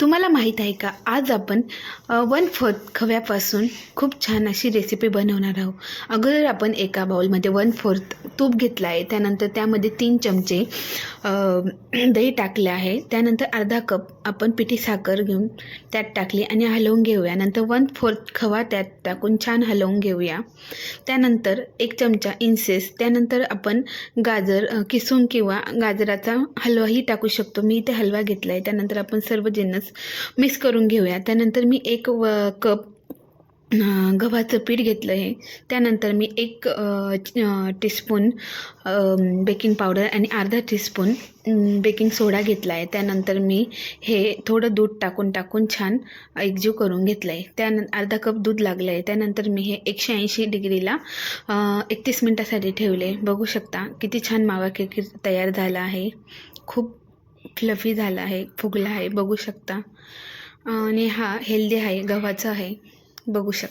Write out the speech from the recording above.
तुम्हाला माहीत आहे का, आज आपण 1/4 खव्यापासून खूप छान अशी रेसिपी बनवणार आहोत. अगोदर आपण एका बाउलमध्ये 1/4 तूप घेतलं आहे. त्यानंतर त्यामध्ये 3 चमचे दही टाकले आहे. त्यानंतर अर्धा कप आपण पिठी साखर घेऊन त्यात टाकली आणि हलवून घेऊया. नंतर 1/4 खवा त्यात टाकून छान हलवून घेऊया. त्यानंतर 1 चमचा इन्सेस, त्यानंतर आपण गाजर किसून किंवा गाजराचा हलवाही टाकू शकतो. मी इथे हलवा घेतला आहे. त्यानंतर आपण सर्व जिन्नस मिक्स करून घेऊया. त्यानंतर मी 1 कप गव्हाचं पीठ घेतलं आहे. त्यानंतर मी 1 टीस्पून बेकिंग पावडर आणि अर्धा टीस्पून बेकिंग सोडा घेतला आहे. त्यानंतर मी हे थोडं दूध टाकून छान एकजीव करून घेतलं आहे. त्यानंतर अर्धा कप दूध लागलं आहे. त्यानंतर मी हे 180 डिग्रीला 31 मिनटासाठी ठेवले. बघू शकता किती छान मावा केक तयार झाला आहे. खूप फ्लफी झाला आहे, फुगला आहे, बघू शकता. आणि हा हेल्दी आहे, गव्हाचा आहे, बघू शकता.